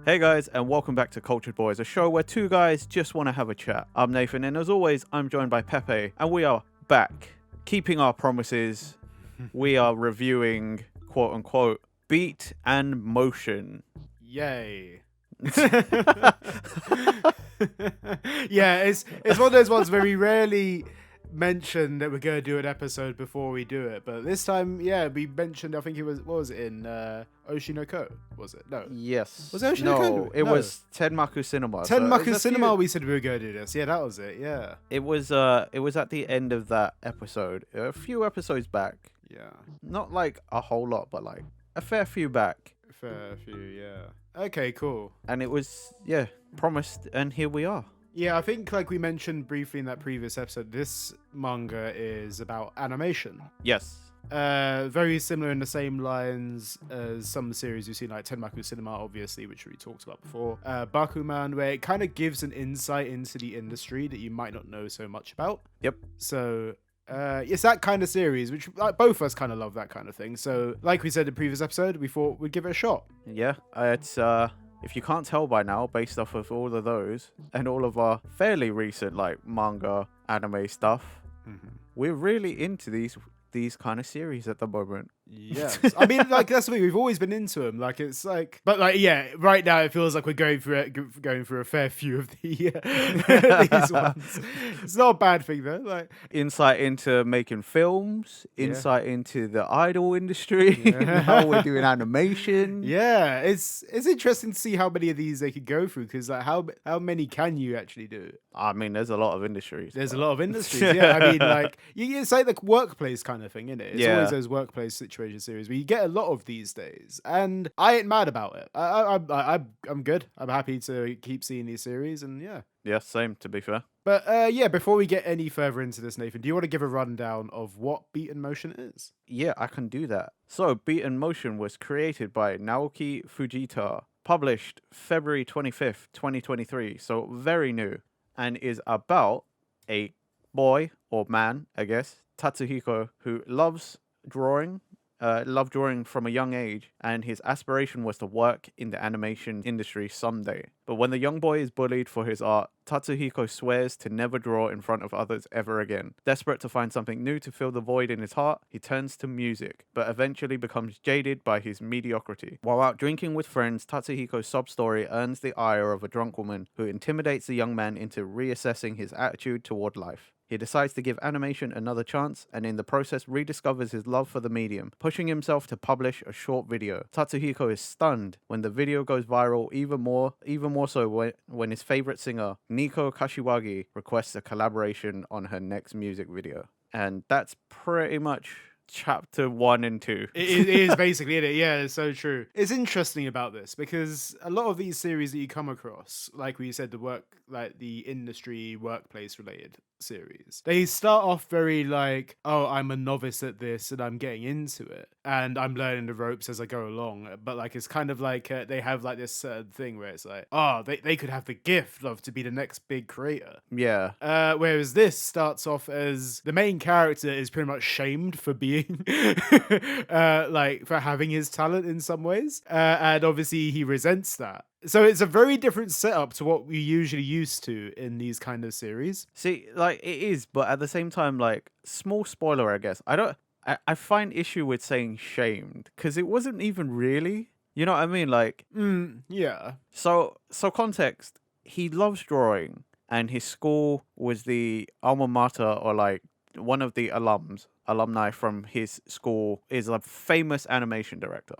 Hey guys, and welcome back to Cultured Boys, a show where two guys just want to have a chat. I'm Nathan, and as always, I'm joined by Pepe, and we are back, keeping our promises. We are reviewing, quote unquote, Beat and Motion. Yay. Yeah, it's one of those ones where we rarely mention that we're going to do an episode before we do it. But this time, yeah, we mentioned, I think it was, what was it, in Oshinoko? Was it? No. Yes. Was it Oshinoko? No, it was Tenmaku Cinema. Tenmaku Cinema, we said we were going to do this. Yeah, that was it, yeah. It was at the end of that episode, a few episodes back. Yeah. Not like a whole lot, but like a fair few back. Fair few, yeah. Okay, cool. And it was, yeah, promised, and here we are. Yeah, I think like we mentioned briefly in that previous episode, this manga is about animation. Yes. Very similar in the same lines as some series you've seen, like Tenmaku Cinema, obviously, which we talked about before. Bakuman, where it kind of gives an insight into the industry that you might not know so much about. Yep. So it's that kind of series, which like, both of us kind of love that kind of thing. So, like we said in the previous episode, we thought we'd give it a shot. Yeah, it's if you can't tell by now, based off of all of those and all of our fairly recent like manga, anime stuff, we're really into these kind of series at the moment. Yes, I mean, like that's the thing. We've always been into them. Like it's like, but like, yeah, right now it feels like we're going through a fair few of the these ones. It's not a bad thing though. Like insight into making films, insight into the idol industry, how we're doing animation. Yeah, it's interesting to see how many of these they could go through because like how many can you actually do? I mean, there's a lot of industries. There's a lot of industries. Yeah, I mean, like it's like the workplace kind of thing, isn't it? It's always those workplace situations series where you get a lot of these days, and I ain't mad about it. I'm good. I'm happy to keep seeing these series, and yeah, same to be fair. But yeah, before we get any further into this, Nathan, do you want to give a rundown of what Beat and Motion is? Yeah, I can do that. So, Beat and Motion was created by Naoki Fujita, published February 25th, 2023, so very new, and is about a boy or man, I guess, Tatsuhiko, who loves drawing from a young age, and his aspiration was to work in the animation industry someday. But when the young boy is bullied for his art, Tatsuhiko swears to never draw in front of others ever again. Desperate to find something new to fill the void in his heart, he turns to music, but eventually becomes jaded by his mediocrity. While out drinking with friends, Tatsuhiko's sob story earns the ire of a drunk woman who intimidates the young man into reassessing his attitude toward life. He decides to give animation another chance, and in the process rediscovers his love for the medium, pushing himself to publish a short video. Tatsuhiko is stunned when the video goes viral, even more so when his favorite singer, Nico Kashiwagi, requests a collaboration on her next music video. And that's pretty much chapter 1 and 2. It is basically it. Yeah, it's so true. It's interesting about this because a lot of these series that you come across, like we said, the industry workplace related series, they start off very like, oh, I'm a novice at this and I'm getting into it and I'm learning the ropes as I go along. But like it's kind of like they have like this thing where it's like, oh, they could have the gift of to be the next big creator. Yeah. Whereas this starts off as the main character is pretty much shamed for being like for having his talent in some ways, and obviously he resents that. So it's a very different setup to what we usually used to in these kind of series. See, like it is, but at the same time, like small spoiler, I guess. I find issue with saying shamed because it wasn't even really. You know what I mean? Like, yeah. So context. He loves drawing, and his school was the alma mater, or like one of the alumni from his school is a famous animation director.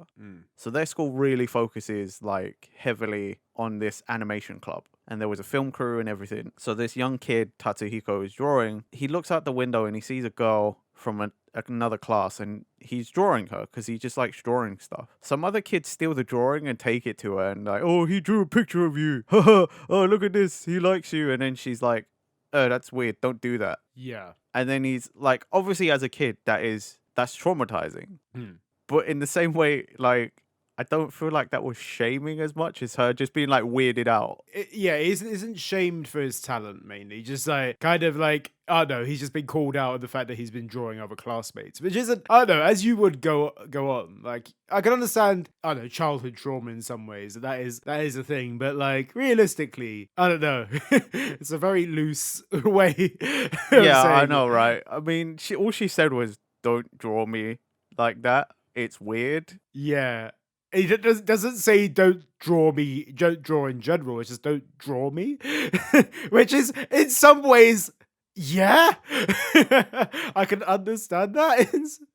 So their school really focuses like heavily on this animation club, and there was a film crew and everything. So this young kid, Tatsuhiko, is drawing. He looks out the window and he sees a girl from another class, and he's drawing her because he just likes drawing stuff. Some other kids steal the drawing and take it to her and like, oh, he drew a picture of you. Oh, look at this. He likes you. And then she's like, oh, that's weird. Don't do that. Yeah. And then he's like, obviously as a kid, that's traumatizing. But in the same way, like, I don't feel like that was shaming as much as her just being like weirded out. Yeah, he isn't shamed for his talent mainly. Just like kind of like, I don't know, he's just been called out on the fact that he's been drawing other classmates, which isn't, I don't know, as you would go on. Like I can understand, I don't know, childhood trauma in some ways. That is a thing, but like realistically, I don't know. It's a very loose way of Yeah, I saying it. know, right? I mean, all she said was, "Don't draw me like that. It's weird." Yeah. Doesn't say don't draw me, don't draw in general. It's just don't draw me, which is in some ways, yeah, I can understand that.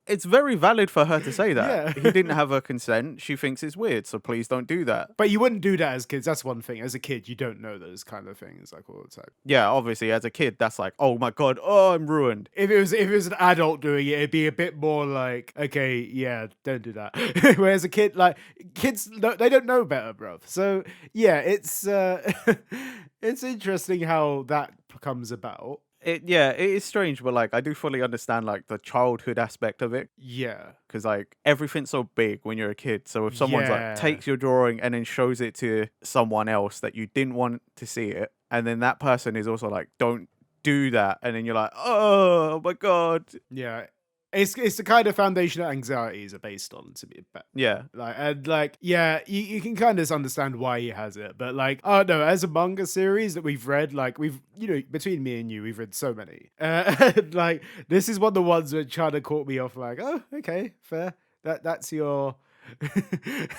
It's very valid for her to say that. Yeah. He didn't have her consent. She thinks it's weird, so please don't do that. But you wouldn't do that as kids. That's one thing. As a kid, you don't know those kind of things like all the time. Yeah, obviously, as a kid, that's like, oh my god, oh, I'm ruined. If it was an adult doing it, it'd be a bit more like, okay, yeah, don't do that. Whereas a kid, like kids, they don't know better, bro. So yeah, it's it's interesting how that comes about. Yeah, it is strange, but like, I do fully understand like the childhood aspect of it. Yeah, Because like everything's so big when you're a kid. So if someone's yeah, like takes your drawing and then shows it to someone else that you didn't want to see it, and then that person is also like, don't do that, and then you're like, oh my god. yeah. It's the kind of foundation that anxieties are based on, to be fair. Yeah. Like and like yeah, you can kind of understand why he has it, but like oh no, as a manga series that we've read, like we've between me and you, we've read so many. And, like this is one of the ones which kind of caught me off. Like oh okay, fair. That's your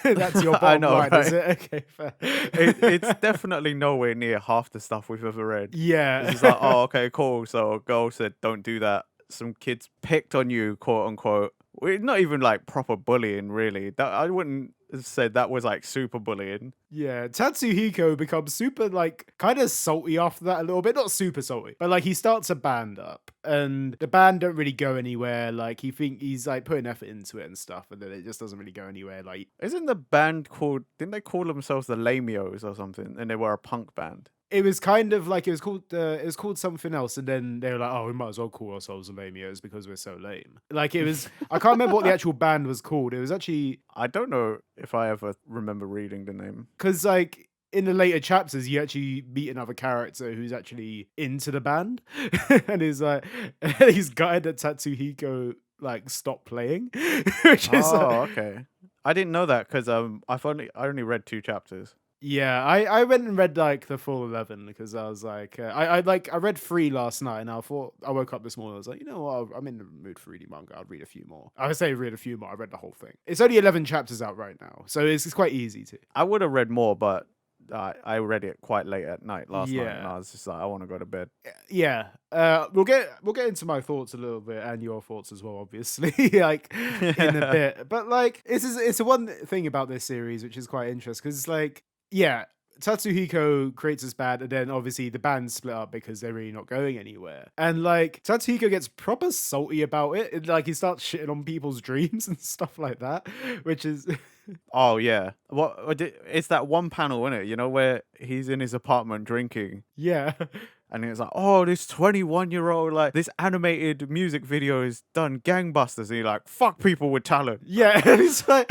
that's your I bottom know, line, is right? it? Okay, fair. It's definitely nowhere near half the stuff we've ever read. It's Yeah. just like, oh, okay, cool. So a girl said, don't do that. Some kids picked on you, quote unquote. Not even like proper bullying, really. That I wouldn't have said that was like super bullying. Yeah, Tatsuhiko becomes super like kind of salty after that a little bit. Not super salty, but like he starts a band up and the band don't really go anywhere. Like he's like putting effort into it and stuff, and then it just doesn't really go anywhere. Like Isn't the band called? Didn't they call themselves the Lamios or something? And they were a punk band. it was kind of like it was called something else, and then they were like, oh, we might as well call ourselves the Lamios because we're so lame. Like it was, I can't remember what the actual band was called. It was actually I don't know if I ever remember reading the name. because like in the later chapters, you actually meet another character who's actually into the band, and he's like, he's gutted that Tatsuhiko like stopped playing, which is Oh, okay. I didn't know that because I only read 2 chapters. yeah. I went and read like the full 11 because I was like, I read 3 last night, and I thought I woke up this morning. I was like, you know what, I'm in the mood for reading manga. I'll read a few more. I would say read a few more. I read the whole thing. It's only 11 chapters out right now, so it's quite easy to. I would have read more, but I read it quite late at night last night, and Yeah. I was just like, I want to go to bed. Yeah, we'll get into my thoughts a little bit and your thoughts as well, obviously, like in a bit. But like, it's a one thing about this series which is quite interesting because like, yeah, Tatsuhiko creates this band, and then obviously the band split up because they're really not going anywhere. And like, Tatsuhiko gets proper salty about it. And, like, he starts shitting on people's dreams and stuff like that, which is. Oh yeah, it's that one panel in it, where he's in his apartment drinking, Yeah. and it's like, oh, this 21-year-old, like this animated music video is done gangbusters, and you're like, fuck people with talent. Yeah, and it's like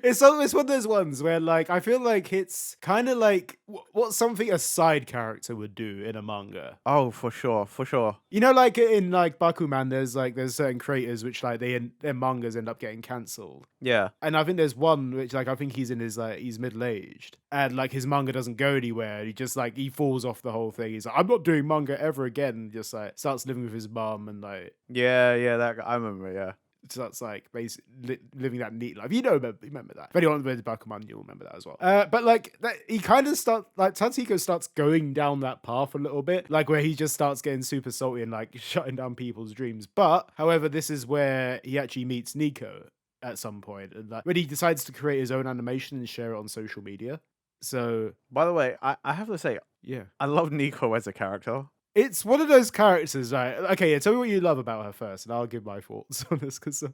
it's almost one of those ones where like I feel like it's kind of like what something a side character would do in a manga. Oh, for sure, for sure. You know, like in like Bakuman, there's certain creators which like their mangas end up getting cancelled. Yeah. And I think there's one which like I think he's in his like he's middle aged and like his manga doesn't go anywhere. He just like he falls off the whole thing. He's like, I'm not doing manga ever again. And just like starts living with his mum and like Yeah, that I remember, yeah. starts like basically living that neat life. You remember that. If anyone read Bakuman, you'll remember that as well. But like he kind of Tatsuhiko starts going down that path a little bit, like where he just starts getting super salty and like shutting down people's dreams. But however, this is where he actually meets Nico at some point, and like when he decides to create his own animation and share it on social media. So By the way, I have to say, yeah. I love Nico as a character. It's one of those characters, right? Okay, yeah, tell me what you love about her first, and I'll give my thoughts on this, because...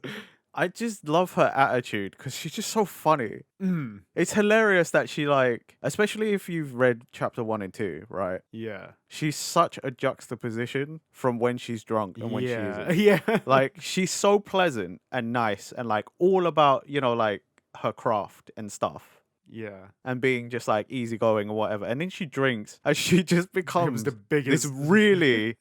I just love her attitude because she's just so funny. Mm, It's hilarious that she like, especially if you've read chapter 1 and 2, right? yeah. She's such a juxtaposition from when she's drunk and when she Yeah, isn't. yeah. Like, she's so pleasant and nice and like all about, like her craft and stuff Yeah. and being just like easygoing or whatever. And then she drinks and she just Becomes becomes the this biggest. really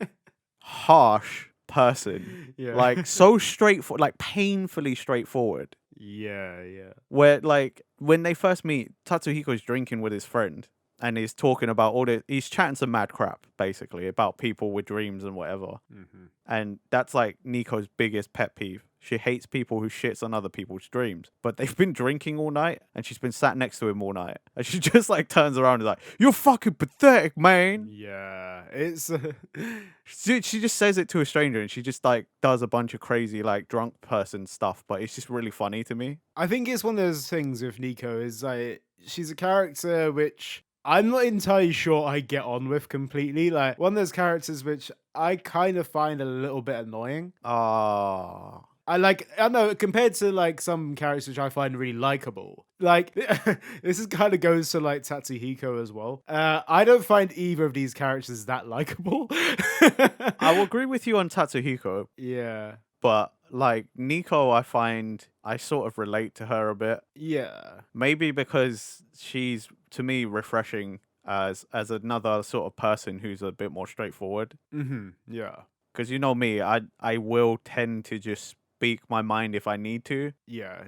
harsh person. Yeah. Like so straightforward, like painfully straightforward. Yeah, yeah. Where like when they first meet, Tatsuhiko's drinking with his friend and he's talking about he's chatting some mad crap basically about people with dreams and whatever. Mm-hmm. And that's like Nico's biggest pet peeve. She hates people who shits on other people's dreams. But they've been drinking all night and she's been sat next to him all night. And she just like turns around and is like, "You're fucking pathetic, man." Yeah, it's She just says it to a stranger and she just like does a bunch of crazy like drunk person stuff. But it's just really funny to me. I think it's one of those things with Nico is like she's a character which I'm not entirely sure I get on with completely. Like one of those characters which I kind of find a little bit annoying. Ah. I don't know, compared to like some characters which I find really likable. Like this is kind of goes to like Tatsuhiko as well. I don't find either of these characters that likable. I will agree with you on Tatsuhiko. Yeah. But like Nico, I find I sort of relate to her a bit. Yeah. Maybe because she's to me refreshing as another sort of person who's a bit more straightforward. Mm-hmm. Yeah. Because you know me, I will tend to just speak my mind if I need to. Yeah.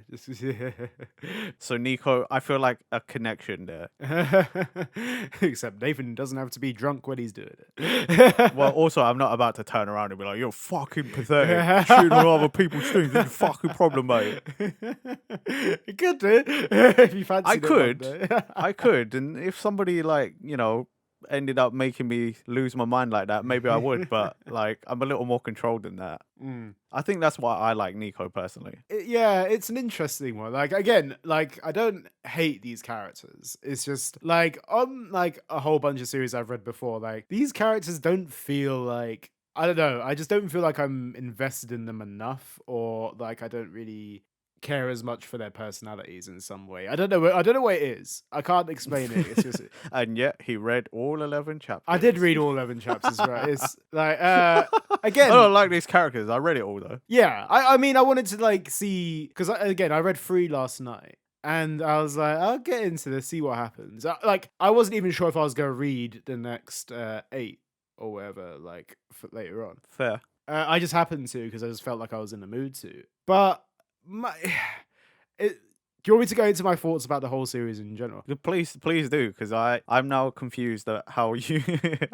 So Nico, I feel like a connection there. Except Nathan doesn't have to be drunk when he's doing it. Well, also I'm not about to turn around and be like, "You're fucking pathetic, shooting on other people's streams. It's your fucking problem, mate." You could do if you fancy. I could, and if somebody like ended up making me lose my mind like that, maybe I would. But like, I'm a little more controlled than that. I think that's why I like Nico personally. Yeah, it's an interesting one. Like again, like I don't hate these characters. It's just like on like a whole bunch of series I've read before, like these characters don't feel like I don't know. I just don't feel like I'm invested in them enough, or like I don't really care as much for their personalities in some way. I don't know. I don't know what it is. I can't explain it. It's just And yet he read all 11 chapters. I did read all 11 chapters, right? It's like again, I don't like these characters. I read it all though. yeah. I mean, I wanted to like see because again, I read 3 last night. And I was like, I'll get into this, see what happens. I wasn't even sure if I was going to read the next 8 or whatever, like for later on. Fair. I just happened to because I just felt like I was in the mood to. But do you want me to go into my thoughts about the whole series in general? Please do, because I'm now confused at how you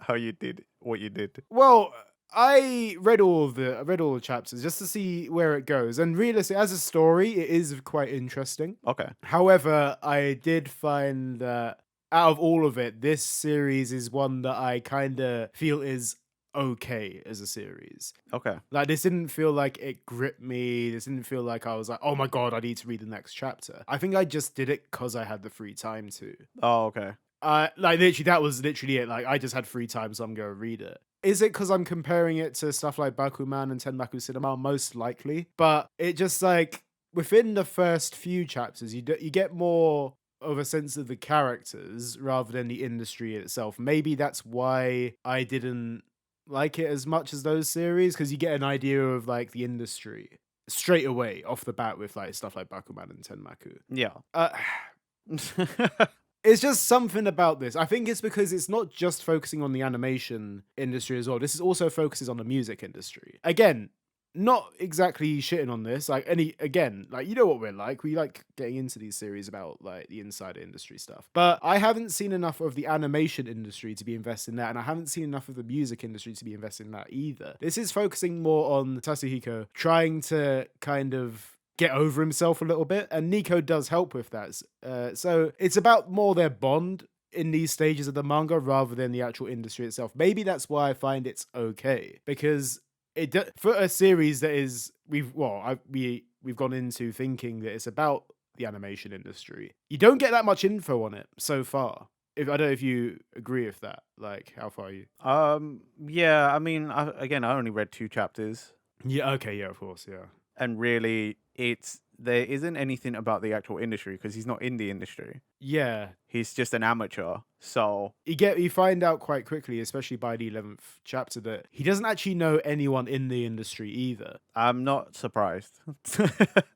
how you did what you did. Well, I read all the chapters just to see where it goes, and realistically, as a story, it is quite interesting. Okay. However, I did find that out of all of it, this series is one that I kind of feel is okay as a series. Okay. Like this didn't feel like it gripped me. This didn't feel like I was like, oh my god, I need to read the next chapter. I think I just did it because I had the free time to. Oh, okay. Like literally, that was literally it. Like I just had free time, so I'm gonna read it. Is it because I'm comparing it to stuff like Bakuman and Tenmaku Cinema? Most likely, but it just like within the first few chapters, you get more of a sense of the characters rather than the industry itself. Maybe that's why I didn't like it as much as those series, because you get an idea of like the industry straight away off the bat with like stuff like Bakuman and Tenmaku. Yeah. It's just something about this. I think it's because it's not just focusing on the animation industry as well. This is also focuses on the music industry. Again, not exactly shitting on this. Like like you know what we're like. We like getting into these series about like the insider industry stuff. But I haven't seen enough of the animation industry to be invested in that, and I haven't seen enough of the music industry to be invested in that either. This is focusing more on Tatsuhiko trying to kind of get over himself a little bit, and Nico does help with that. So it's about more their bond in these stages of the manga rather than the actual industry itself. Maybe that's why I find it's okay, because for a series that is we've gone into thinking that it's about the animation industry, you don't get that much info on it so far. I don't know if you agree with that. Like, how far are you? Yeah. I mean, I only read 2 chapters. Yeah. Okay. Yeah. Of course. Yeah. And really, there isn't anything about the actual industry because he's not in the industry. Yeah. He's just an amateur. So You find out quite quickly, especially by the 11th chapter, that he doesn't actually know anyone in the industry either. I'm not surprised.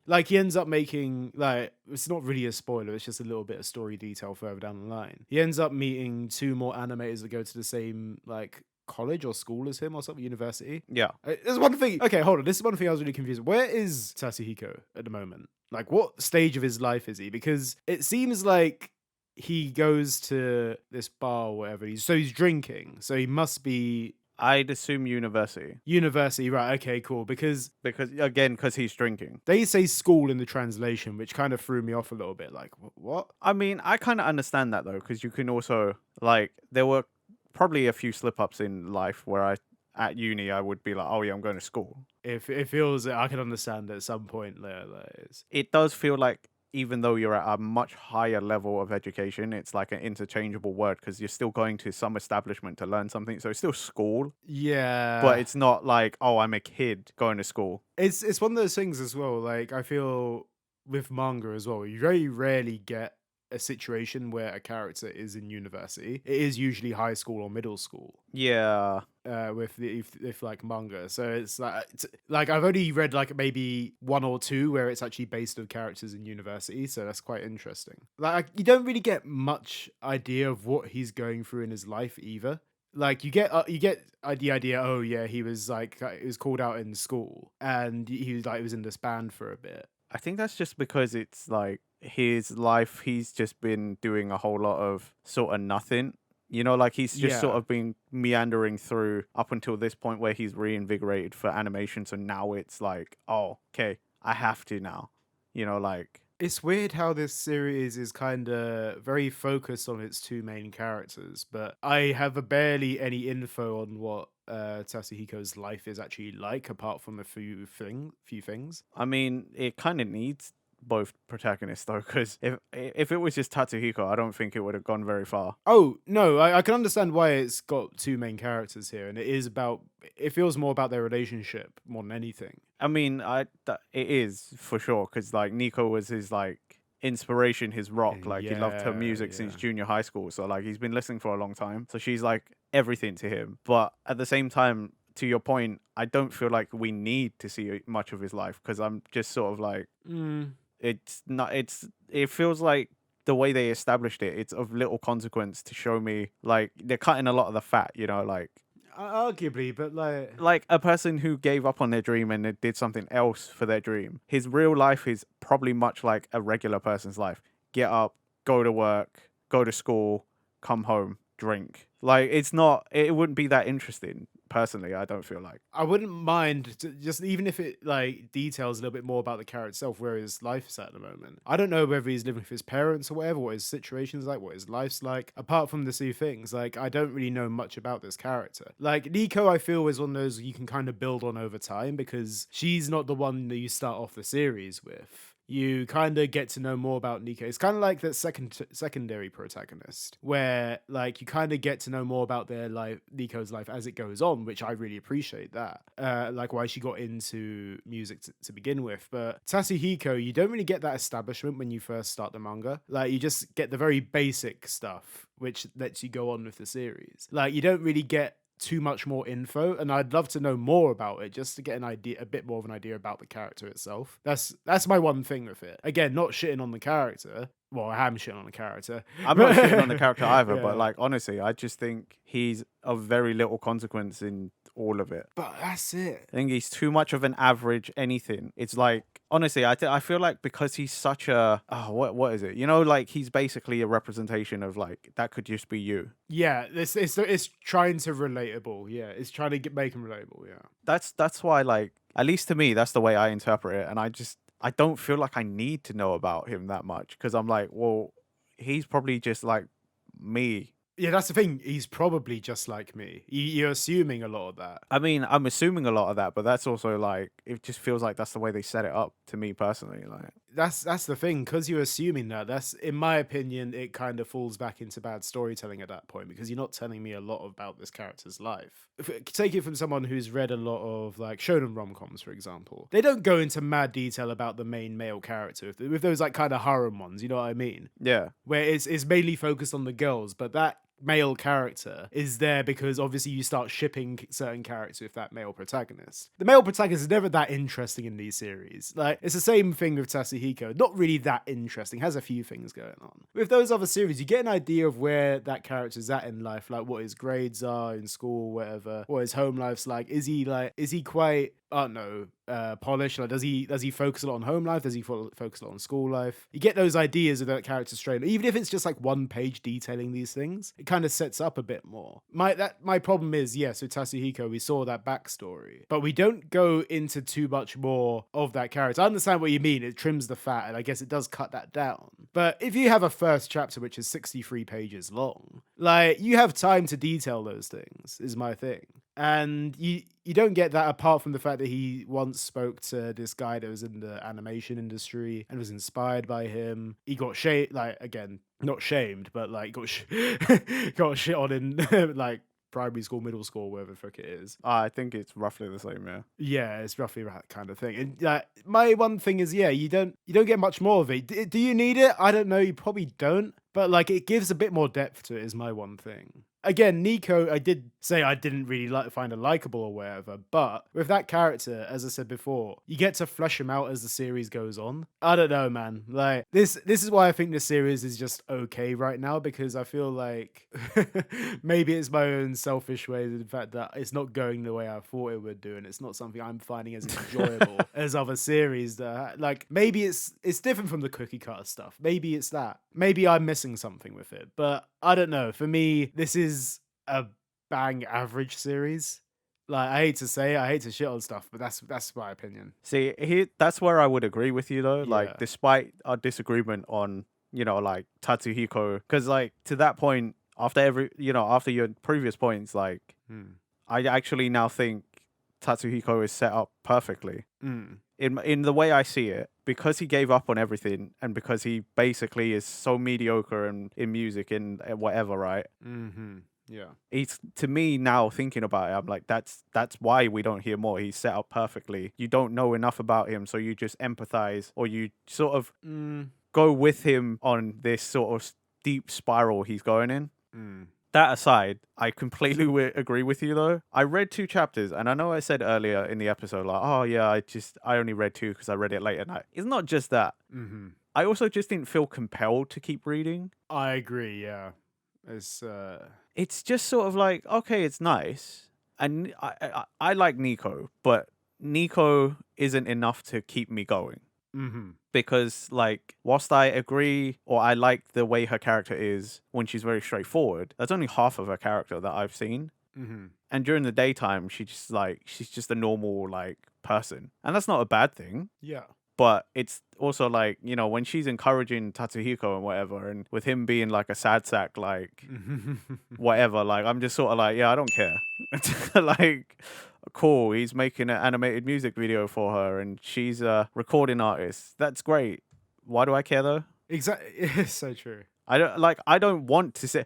Like, he ends up making, like, it's not really a spoiler, it's just a little bit of story detail further down the line. He ends up meeting 2 more animators that go to the same, like, college or school as him or something, university. Yeah. There's one thing. Okay, hold on. This is one thing I was really confused. Where is Tatsuhiko at the moment? Like, what stage of his life is he? Because it seems like he goes to this bar or whatever. He's drinking. So he must be I'd assume university. university, right? Okay, cool. Because Because he's drinking. they say school in the translation, which kind of threw me off a little bit. Like, what? I mean, I kind of understand that though, because you can also, like, there were probably a few slip ups in life where at uni, I would be like, oh yeah, I'm going to school. If it feels, I can understand at some point there. It does feel like, even though you're at a much higher level of education, it's like an interchangeable word because you're still going to some establishment to learn something. So it's still school, Yeah, but it's not like, oh, I'm a kid going to school. it's one of those things as well. Like, I feel with manga as well, you very rarely get a situation where a character is in university. It is usually high school or middle school. Yeah. With the if like manga, so it's like I've only read like maybe 1 or 2 where it's actually based on characters in university, so that's quite interesting. Like, you don't really get much idea of what he's going through in his life either. Like, you get the idea. Oh yeah, he was called out in school, and he was in this band for a bit. I think that's just because it's like his life, he's just been doing a whole lot of sort of nothing. You know, like he's just sort Yeah. of been meandering through up until this point where he's reinvigorated for animation. So now it's like, oh, okay, I have to now. You know, like, It's weird how this series is kind of very focused on its 2 main characters, but I have barely any info on what Tatsuhiko's life is actually like, apart from a few things. I mean, it kind of needs both protagonists though, because if it was just Tatsuhiko, I don't think it would have gone very far. Oh no, I can understand why it's got 2 main characters here, and it feels more about their relationship more than anything. I mean, it is for sure because like Nico was his like inspiration, his rock. Like he loved her music since Yeah. junior high school, so like he's been listening for a long time. So she's like everything to him. But at the same time, to your point, I don't feel like we need to see much of his life because I'm just sort of like it's not. It feels like the way they established it. It's of little consequence to show me like they're cutting a lot of the fat. You know, like. Arguably, but Like a person who gave up on their dream and they did something else for their dream. His real life is probably much like a regular person's life. Get up, go to work, go to school, come home, drink. Like it wouldn't be that interesting. Personally, I don't feel like. I wouldn't mind just even if it like details a little bit more about the character itself, where his life is at the moment. I don't know whether he's living with his parents or whatever, what his situation's like, what his life's like. Apart from the 2 things, like I don't really know much about this character. Like Nico, I feel is one of those you can kind of build on over time because she's not the one that you start off the series with. You kind of get to know more about Nico. It's kind of like that secondary protagonist, where like you kind of get to know more about their life, Nico's life as it goes on, which I really appreciate that. Like why she got into music to begin with. But Tatsuhiko, you don't really get that establishment when you first start the manga. Like you just get the very basic stuff, which lets you go on with the series. Like you don't really get too much more info, and I'd love to know more about it just to get a bit more of an idea about the character itself. That's my one thing with it. Again, not shitting on the character. Well, I am shitting on the character. I'm not shitting on the character either, Yeah. but like honestly, I just think he's of very little consequence in all of it. But that's it. I think he's too much of an average anything. It's like honestly, I feel like because he's such a what is it? You know, like he's basically a representation of like that could just be you. Yeah, it's trying to relatable. Yeah, it's trying to make him relatable. Yeah. That's why like at least to me that's the way I interpret it, and I don't feel like I need to know about him that much because I'm like, well, he's probably just like me. Yeah, that's the thing. He's probably just like me. You're assuming a lot of that. I mean, I'm assuming a lot of that, but that's also like it just feels like that's the way they set it up to me personally. Like that's the thing, because you're assuming that. That's, in my opinion, it kind of falls back into bad storytelling at that point, because you're not telling me a lot about this character's life. Take it from someone who's read a lot of like shonen rom-coms, for example. They don't go into mad detail about the main male character with those like kind of harem ones. You know what I mean? Yeah. Where it's mainly focused on the girls, but that male character is there because obviously you start shipping certain characters with that male protagonist. The male protagonist is never that interesting in these series. Like, it's the same thing with Tatsuhiko. Not really that interesting. Has a few things going on. With those other series, you get an idea of where that character's at in life, like what his grades are in school, whatever, what his home life's like. Is he quite, I don't know, polished? Like, does he focus a lot on home life? Does he focus a lot on school life? You get those ideas of that character's trailer, even if it's just like one page detailing these things. It kind of sets up a bit more. My problem is, yes, with Tatsuhiko, we saw that backstory, but we don't go into too much more of that character. I understand what you mean. It trims the fat, and I guess it does cut that down. But if you have a first chapter which is 63 pages long, like, you have time to detail those things, is my thing. And you don't get that apart from the fact that he once spoke to this guy that was in the animation industry and was inspired by him. He got like, again, not shamed, but like got got shit on in like primary school, middle school, wherever the fuck it is. I think it's roughly the same, yeah. Yeah, it's roughly that kind of thing. And my one thing is, yeah, you don't get much more of it. Do you need it? I don't know. You probably don't. But like, it gives a bit more depth to it, is my one thing. Again, Nico, I did say I didn't really find her likable or whatever, but with that character, as I said before, you get to flesh him out as the series goes on. I don't know, man. Like, this is why I think this series is just okay right now, because I feel like maybe it's my own selfish way, in fact that it's not going the way I thought it would do, and it's not something I'm finding as enjoyable as other series that, like, maybe it's different from the cookie cutter stuff. Maybe it's that. Maybe I'm missing something with it, but I don't know. For me, this is a bang average series. Like, I hate to say it, I hate to shit on stuff, but that's my opinion. See, that's where I would agree with you though. Yeah. Like, despite our disagreement on, like, Tatsuhiko, because like to that point, after your previous points, like, I actually now think Tatsuhiko is set up perfectly. In the way I see it, because he gave up on everything and because he basically is so mediocre in music and whatever, right? Yeah. He's, to me now, thinking about it, I'm like, that's why we don't hear more. He's set up perfectly. You don't know enough about him, so you just empathize, or you sort of go with him on this sort of deep spiral he's going in. That aside, I completely agree with you though. I read 2 chapters, and I know I said earlier in the episode, like, oh yeah, I only read 2 because I read it late at night. It's not just that. I also just didn't feel compelled to keep reading. I agree, yeah. It's just sort of like, okay, it's nice. And I like Nico, but Nico isn't enough to keep me going. Because, like, whilst I agree, or I like the way her character is when she's very straightforward, that's only half of her character that I've seen. And during the daytime, she's just a normal, like, person. And that's not a bad thing. Yeah. But it's also like, when she's encouraging Tatsuhiko and whatever, and with him being like a sad sack, like, whatever, like, I'm just sort of like, yeah, I don't care. Like, cool, he's making an animated music video for her and she's a recording artist. That's great. Why do I care though? Exactly. It's so true. I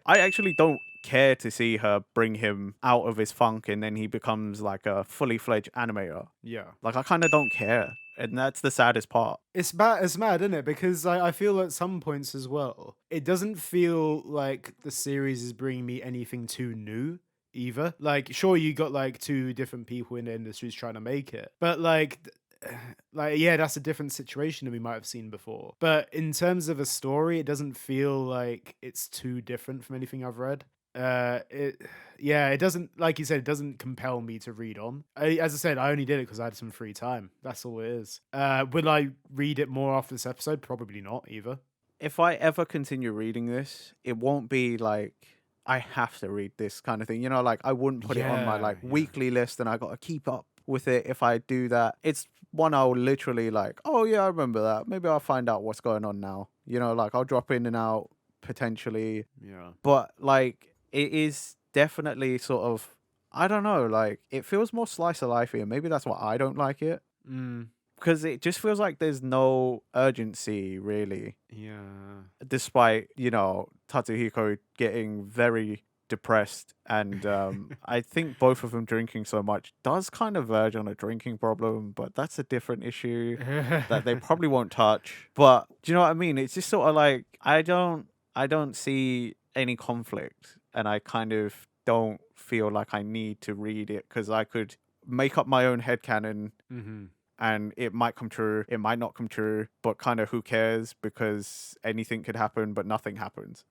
actually don't care to see her bring him out of his funk and then he becomes like a fully fledged animator. Yeah. Like, I kind of don't care. And that's the saddest part. It's mad, isn't it? Because I feel at some points as well, it doesn't feel like the series is bringing me anything too new either. Like, sure, you got like 2 different people in the industries trying to make it, but like, yeah, that's a different situation than we might have seen before. But in terms of a story, it doesn't feel like it's too different from anything I've read. It doesn't, like you said, it doesn't compel me to read on. As I said, I only did it because I had some free time. That's all it is. Will I read it more after this episode? Probably not either. If I ever continue reading this, it won't be like I have to read this kind of thing. Like, I wouldn't put it on my weekly list and I got to keep up with it if I do that. It's one I'll literally like, oh yeah, I remember that. Maybe I'll find out what's going on now. Like, I'll drop in and out potentially. Yeah. But like, it is definitely sort of, I don't know, like, it feels more slice of life here. Maybe that's why I don't like it. because it just feels like there's no urgency really, Yeah. despite Tatsuhiko getting very depressed, and I think both of them drinking so much does kind of verge on a drinking problem, but that's a different issue that they probably won't touch. But do you know what I mean? It's just sort of like I don't see any conflict, and I kind of don't feel like I need to read it because I could make up my own headcanon hmm and it might come true, it might not come true, but kind of who cares because anything could happen, but nothing happens.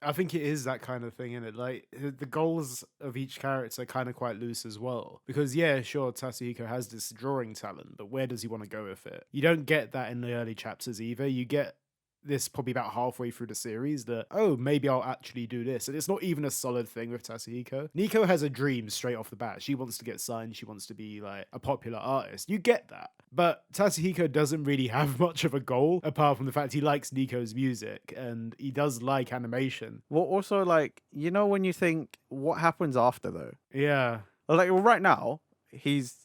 I think it is that kind of thing, isn't it? Like the goals of each character are kind of quite loose as well. Because yeah, sure, Tatsuhiko has this drawing talent, but where does he want to go with it? You don't get that in the early chapters either. You get this probably about halfway through the series that, oh, maybe I'll actually do this. And it's not even a solid thing with Tatsuhiko. Nico has a dream straight off the bat. She wants to get signed. She wants to be like a popular artist. You get that. But Tatsuhiko doesn't really have much of a goal apart from the fact he likes Nico's music and he does like animation. Well, also, like, when you think, what happens after, though? Yeah. Like, well, right now, he's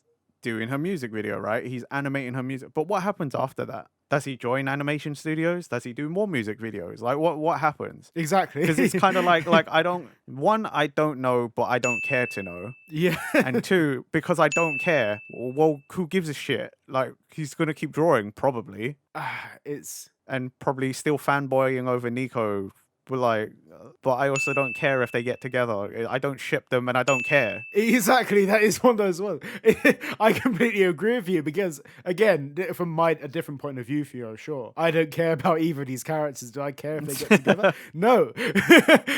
doing her music video, right? He's animating her music. But what happens after that? Does he join animation studios? Does he do more music videos? Like, what happens? Exactly. Because it's kind of like I don't know, but I don't care to know. Yeah. And two, because I don't care, well, who gives a shit? Like, he's gonna keep drawing probably, It's and probably still fanboying over Nico. But I also don't care if they get together. I don't ship them, and I don't care. exactly, that is one of those ones. I completely agree with you because, again, from a different point of view for you, sure. I don't care about either of these characters. Do I care if they get together? No.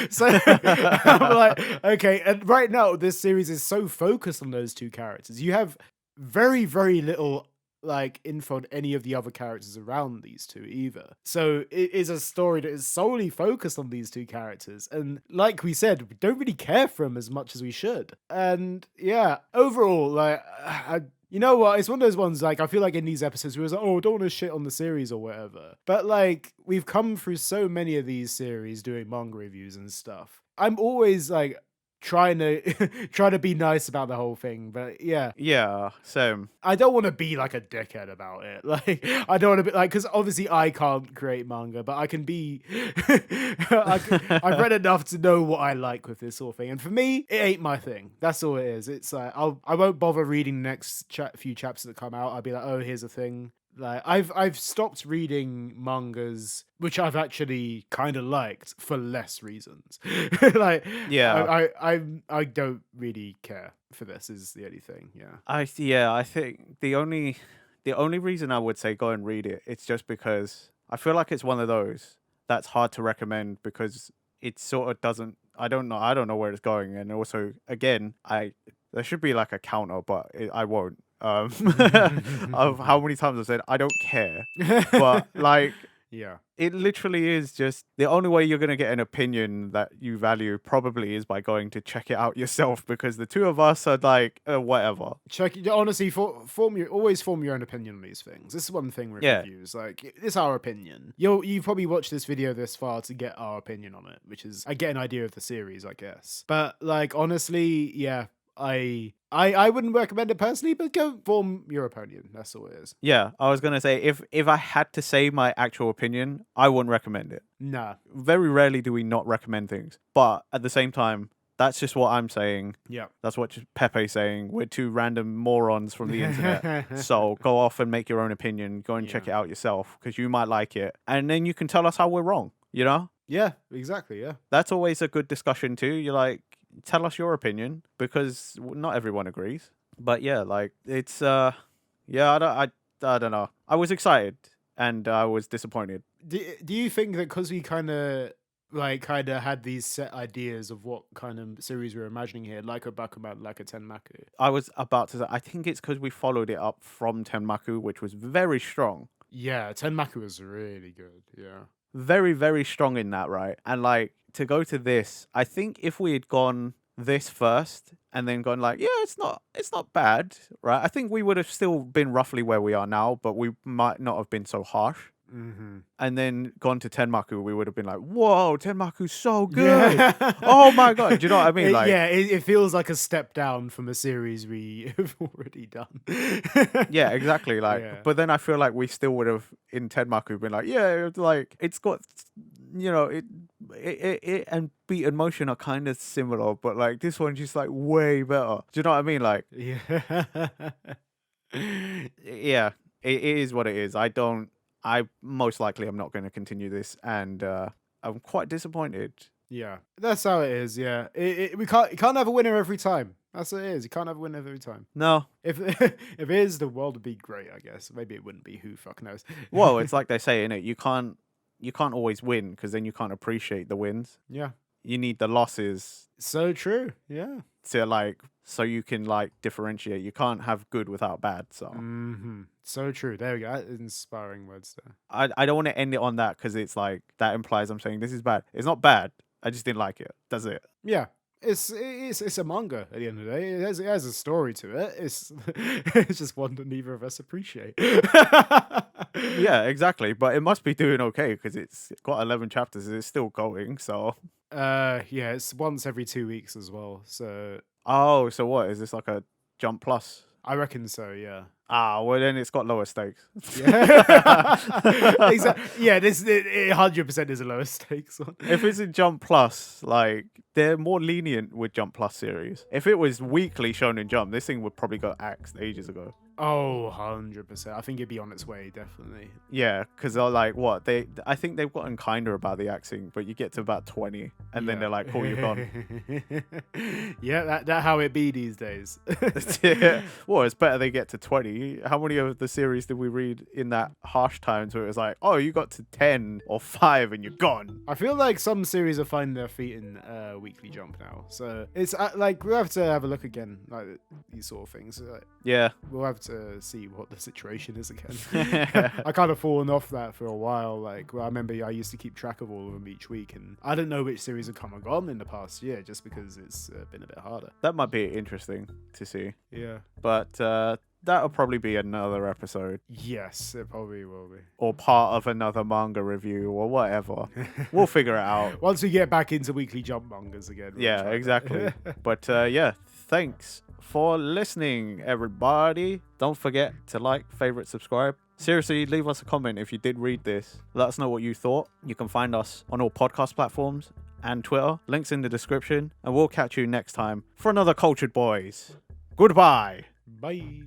So I'm like, okay. And right now, this series is so focused on those two characters. You have very, very little info on any of the other characters around these two either. So it is a story that is solely focused on these two characters. And like we said, we don't really care for them as much as we should. And yeah, overall, you know what? It's one of those ones, I feel like in these episodes, we was like, oh, don't want to shit on the series or whatever. But, we've come through so many of these series doing manga reviews and stuff. I'm always, trying to be nice about the whole thing, but Yeah, same. I don't want to be like a dickhead about it. I don't want to be because obviously I can't create manga, but I can be. I've read enough to know what I like with this sort of thing, and for me, it ain't my thing. That's all it is. It's I won't bother reading the next few chapters that come out. I'll be like, oh, here's a thing. I've stopped reading mangas which I've actually kind of liked for less reasons. Yeah. I don't really care for this is the only thing. Yeah. I think the only reason I would say go and read it, it's just because I feel like it's one of those that's hard to recommend because it sort of doesn't. I don't know where it's going, and also again, there should be a counter, but I won't. Of how many times I've said I don't care, but yeah, it literally is just the only way you're gonna get an opinion that you value probably is by going to check it out yourself because the two of us are whatever. Honestly, always form your own opinion on these things. This is one thing with reviews. It's our opinion. You've probably watched this video this far to get our opinion on it, which is I get an idea of the series, I guess. But honestly, yeah. I wouldn't recommend it personally, but go form your opinion. That's all it is. Yeah, I was gonna say if I had to say my actual opinion, I wouldn't recommend it. Nah. Very rarely do we not recommend things, but at the same time, that's just what I'm saying. Yeah, that's what Pepe's saying. We're two random morons from the internet. So go off and make your own opinion. Go and check it out yourself because you might like it, and then you can tell us how we're wrong. You know? Yeah, exactly. Yeah, that's always a good discussion too. You're tell us your opinion because not everyone agrees. But yeah, it's I don't know. I was excited and I was disappointed. Do you think that because we kind of had these set ideas of what kind of series we were imagining here, like a Bakuman, like a Tenmaku? I was about to say, I think it's because we followed it up from Tenmaku, which was very strong. Yeah, Tenmaku was really good. Yeah. Very, very strong in that, right? And to go to this, I think if we had gone this first and then gone it's not bad, right? I think we would have still been roughly where we are now, but we might not have been so harsh. and then gone to Tenmaku, we would have been like, whoa, Tenmaku's so good. Oh my God. Do you know what I mean? Like, it feels like a step down from a series we have already done. yeah, exactly. Like, Yeah. but then I feel like we still would have in Tenmaku been like, yeah, it's like it's got, it and Beat and Motion are kind of similar, but like this one's just like way better. Do you know what I mean? Like, Yeah. yeah, it is what it is. I most likely am not going to continue this, and I'm quite disappointed. Yeah, that's how it is. Yeah, you can't have a winner every time. That's what it is. You can't have a winner every time. No, If if it is, the world would be great. I guess maybe it wouldn't be. Who fuck knows? well, it's like they say in it, you can't always win because then you can't appreciate the wins. Yeah, You need the losses so true. Yeah. to like so you can like differentiate. You can't have good without bad. So So true. There we go. Inspiring words there. I don't want to end it on that because it's like that implies I'm saying this is bad. It's not bad. I just didn't like it. That's it. Yeah. It's a manga at the end of the day. It has a story to it. It's just one that neither of us appreciate. Yeah, exactly. But it must be doing okay because it's got 11 chapters. It's still going. So Yeah, it's once every 2 weeks as well. So oh, so what is this like a Jump Plus? I reckon so. Yeah. Ah, well then it's got lower stakes. Yeah. Exactly. Yeah, this 100% is a lower stakes one. If it's a Jump Plus, like they're more lenient with Jump Plus series. If it was weekly shown in Jump, this thing would probably got axed ages ago. Oh, 100%. I think it'd be on its way, definitely. Yeah, because they're like, what? I think they've gotten kinder about the axing, but you get to about 20, and then they're like, cool, you're gone. Yeah, that how it be these days. Yeah. Well, it's better they get to 20. How many of the series did we read in that harsh times where it was like, oh, you got to 10 or 5 and you're gone? I feel like some series are finding their feet in Weekly Jump now. So it's like we'll have to have a look again, like these sort of things. Yeah. We'll have to see what the situation is again. I kind of fallen off that for a while. Like, well, I remember I used to keep track of all of them each week, and I don't know which series have come and gone in the past year, just because it's been a bit harder. That might be interesting to see. Yeah. But that'll probably be another episode. Yes, it probably will be. Or part of another manga review or whatever. We'll figure it out. Once we get back into Weekly Jump mangas again. Yeah, exactly. But yeah, thanks for listening, everybody. Don't forget to like, favorite, subscribe. Seriously, leave us a comment if you did read this. Let us know what you thought. You can find us on all podcast platforms and Twitter. Links in the description. And we'll catch you next time for another Cultured Boys. Goodbye. Bye.